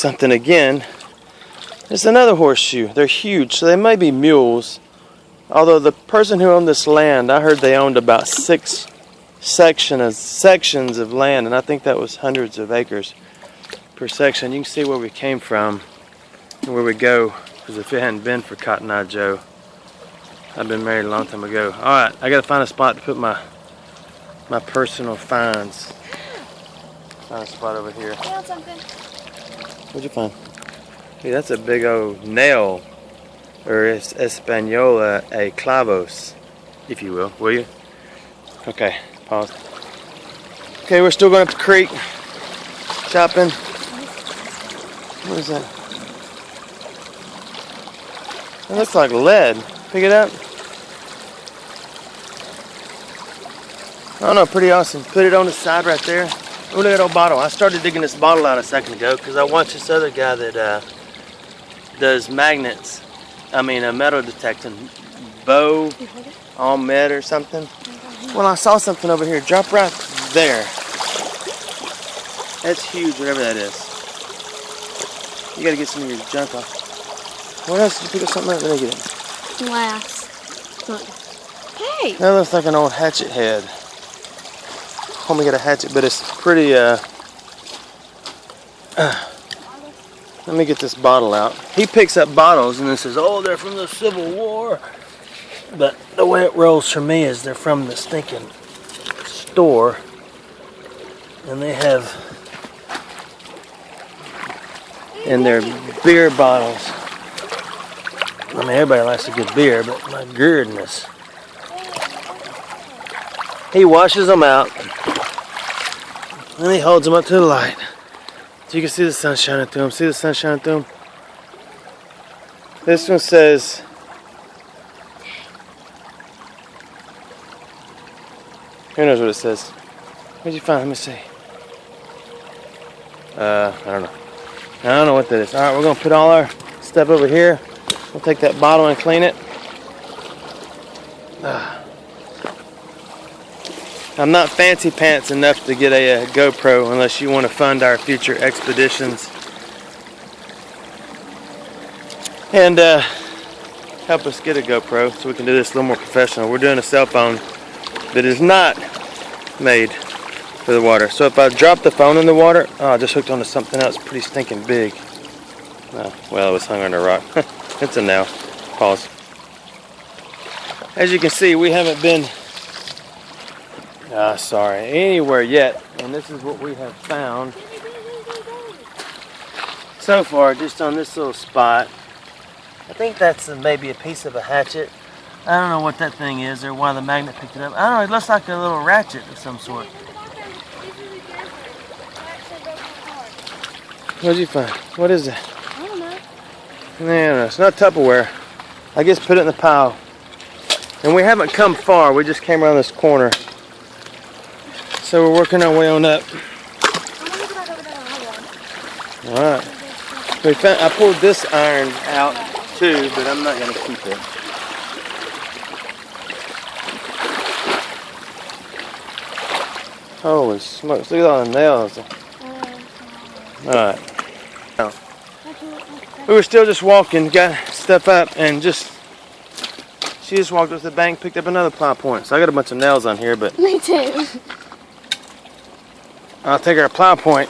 something again. There's another horseshoe. They're huge, so they may be mules. Although the person who owned this land, I heard they owned about 6 sections of land, and I think that was hundreds of acres per section. You can see where we came from and where we go, because if it hadn't been for Cotton Eye Joe, I'd been married a long time ago. Alright, I gotta find a spot to put my personal finds. Find a spot over here. Found something. What'd you find? Hey, that's a big old nail, or Espanola, a clavos, if you will you? Okay, pause. Okay, we're still going up the creek, chopping. What is that? It looks like lead. Pick it up. I don't know, pretty awesome. Put it on the side right there. Oh, look at that old bottle. I started digging this bottle out a second ago because I watched this other guy that does magnets. I mean, metal detecting. Bo Ahmed or something. Well, I saw something over here. Drop right there. That's huge, whatever that is. You gotta get some of your junk off. What else? Did you pick up something else? Let me get it. Glass. Hey! That looks like an old hatchet head. Homie got a hatchet, but it's pretty, let me get this bottle out. He picks up bottles and then says, oh, they're from the Civil War. But the way it rolls for me is they're from the stinking store. And they have in their beer bottles. I mean, everybody likes a good beer, but my goodness. He washes them out. And he holds them up to the light. So you can see the sun shining through them. See the sun shining through them? This one says, who knows what it says? What'd you find? Let me see. I don't know. I don't know what that is. Alright, we're going to put all our stuff over here. We'll take that bottle and clean it. I'm not fancy pants enough to get a GoPro unless you want to fund our future expeditions and help us get a GoPro so we can do this a little more professional. We're doing a cell phone that is not made for the water. So if I drop the phone in the water, oh, I just hooked onto something else pretty stinking big. Oh, well, it was hung under a rock. It's a nail. Pause. As you can see, we haven't been anywhere yet, and this is what we have found so far, just on this little spot. I think that's maybe a piece of a hatchet. I don't know what that thing is or why the magnet picked it up. I don't know, it looks like a little ratchet of some sort. What'd you find? What is it? I don't know. No, it's not Tupperware. I guess put it in the pile. And we haven't come far, we just came around this corner. So we're working our way on up. Alright. I pulled this iron out too, but I'm not going to keep it. Holy smokes, look at all the nails. Alright. We were still just walking, got stuff up, and she just walked up to the bank, picked up another plow point. So I got a bunch of nails on here, but me too. I'll take our plow point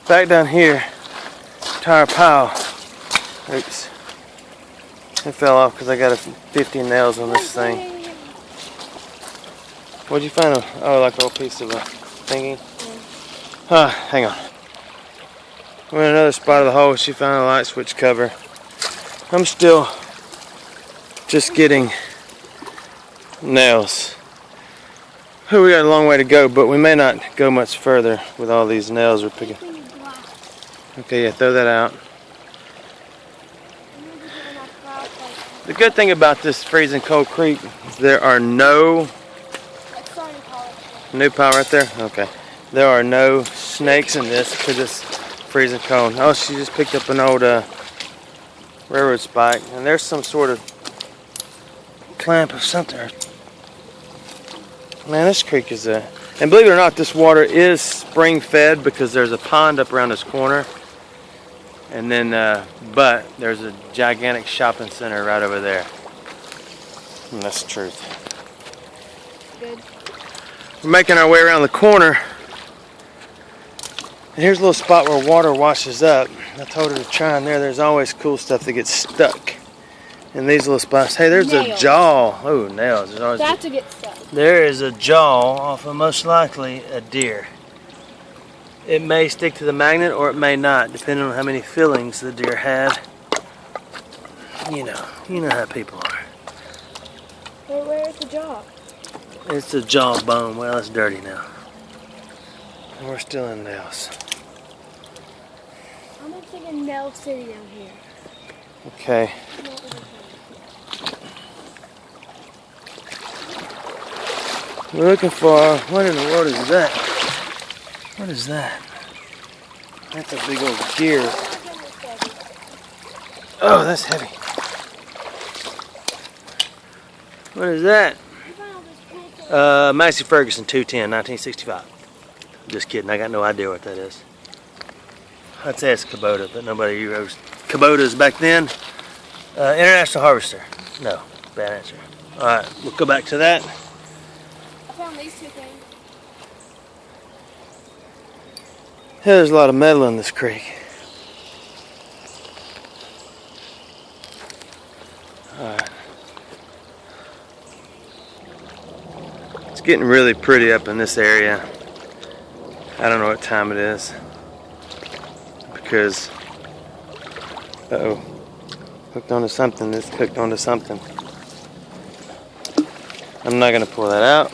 back down here to our pile. Oops. It fell off because I got 15 nails on this thing. What'd you find? Oh, like a little piece of a thingy? Hang on. We're in another spot of the hole. She found a light switch cover. I'm still just getting nails. We got a long way to go, but we may not go much further with all these nails we're picking. Okay, yeah, throw that out. The good thing about this freezing cold creek is there are no... New pile right there? Okay. There are no snakes in this because it's freezing cold. Oh, she just picked up an old railroad spike, and there's some sort of clamp of something. Man, this creek is and believe it or not, this water is spring fed because there's a pond up around this corner. And then, but there's a gigantic shopping center right over there. And that's the truth. Good. We're making our way around the corner. And here's a little spot where water washes up. I told her to try in there. There's always cool stuff that gets stuck in these little spots. Hey, there's Nails. a jaw. Oh, nails. There's always That's a good stuff. There is a jaw off of most likely a deer. It may stick to the magnet or it may not, depending on how many fillings the deer had. You know how people are. Where's the jaw? It's a jawbone. Well, it's dirty now. And we're still in nails. I'm thinking Nail City down here. Okay. We're looking for, what in the world is that? What is that? That's a big old deer. Oh, that's heavy. What is that? Massey Ferguson 210, 1965. Just kidding, I got no idea what that is. I'd say it's a Kubota, but nobody used Kubotas back then. International Harvester. No, bad answer. Alright, we'll go back to that. I found these two things. There's a lot of metal in this creek. Alright. It's getting really pretty up in this area. I don't know what time it is. Because, uh-oh, hooked onto something. It's hooked onto something. I'm not going to pull that out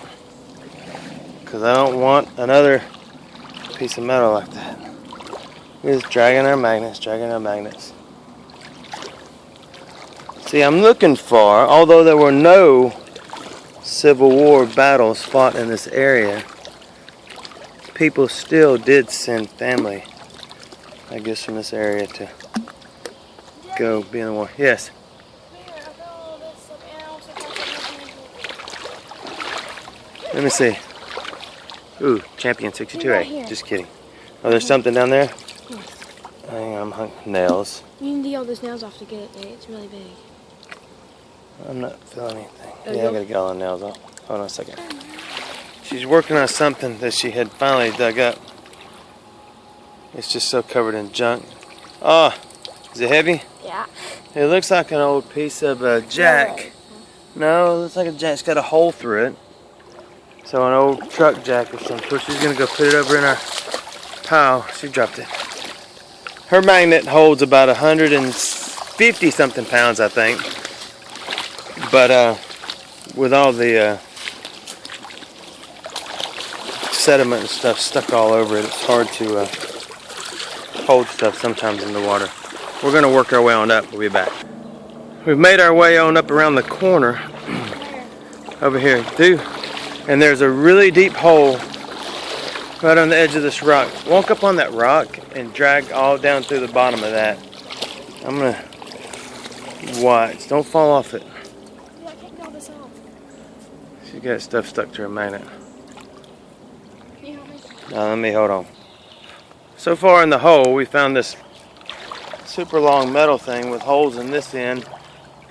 because I don't want another piece of metal like that. We're just dragging our magnets, See, I'm looking for, although there were no Civil War battles fought in this area, people still did send family, I guess, from this area to go be in the war. Yes? Let me see. Ooh, Champion 62A. Just kidding. Oh, there's something down there? Yes. Hang on, nails. You need to get all those nails off to get it, Nate. It's really big. I'm not feeling anything. Oh, Yeah, I gotta get all the nails off. Hold on a second. She's working on something that she had finally dug up. It's just so covered in junk. Oh, is it heavy? Yeah. It looks like an old piece of a jack. No, it looks like a jack. It's got a hole through it. So an old truck jack or something. So she's gonna go put it over in our pile. She dropped it. Her magnet holds about 150 something pounds, I think. But with all the sediment and stuff stuck all over it, it's hard to hold stuff sometimes in the water. We're gonna work our way on up. We'll be back. We've made our way on up around the corner over here too. And there's a really deep hole right on the edge of this rock. Walk up on that rock and drag all down through the bottom of that. I'm gonna watch. Don't fall off it. Yeah, I can't get all this off. She's got stuff stuck to her magnet. Can you help me? Now let me hold on. So far in the hole, we found this super long metal thing with holes in this end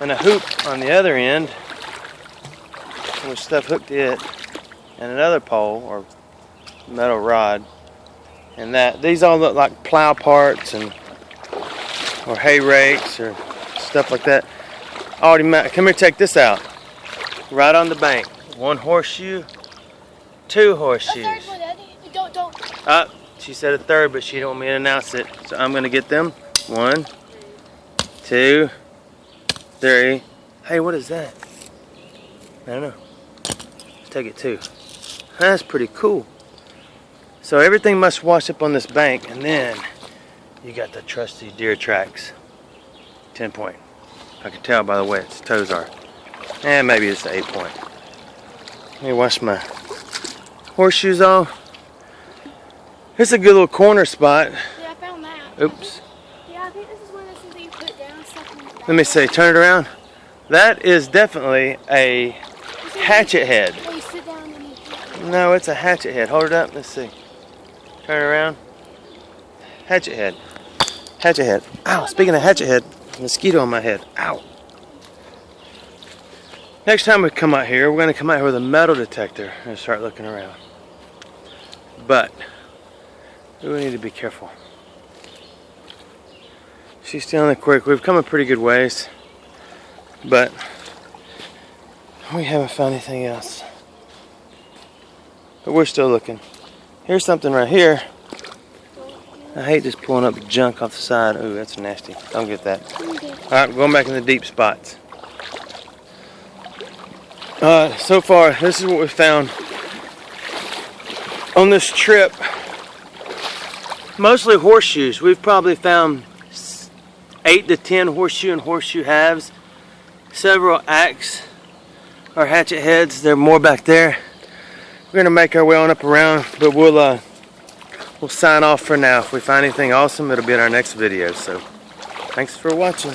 and a hoop on the other end, with stuff hooked to it, and another pole or metal rod, and that these all look like plow parts and or hay rakes or stuff like that. Already, come here, check this out. Right on the bank, one horseshoe, two horseshoes. A third one, Daddy. Don't. She said a third, but she don't want me to announce it, so I'm gonna get them. 1, 2, 3. Hey, what is that? I don't know. Let's take it too. That's pretty cool. So everything must wash up on this bank, and then you got the trusty deer tracks. 10 point. I can tell by the way its toes are. And maybe it's an 8 point. Let me wash my horseshoes off. It's a good little corner spot. Yeah, I found that. Oops. Yeah, I think this is one of those things that you put down stuff in the back. Let me see. Turn it around. That is definitely a hatchet head. Well, you sit down and you... No, it's a hatchet head. Hold it up. Let's see. Turn it around. Hatchet head. Hatchet head. Ow, speaking of hatchet head, mosquito on my head. Ow. Next time we come out here, we're going to come out here with a metal detector and start looking around. But we need to be careful. She's still in the creek. We've come a pretty good ways, but we haven't found anything else. But we're still looking. Here's something right here. I hate just pulling up junk off the side. Ooh, that's nasty. Don't get that. Alright, we're going back in the deep spots. So far, this is what we found on this trip. Mostly horseshoes. We've probably found 8 to 10 horseshoe and horseshoe halves. Several axe or hatchet heads. There are more back there. We're going to make our way on up around, but we'll sign off for now. If we find anything awesome, it'll be in our next video. So, thanks for watching.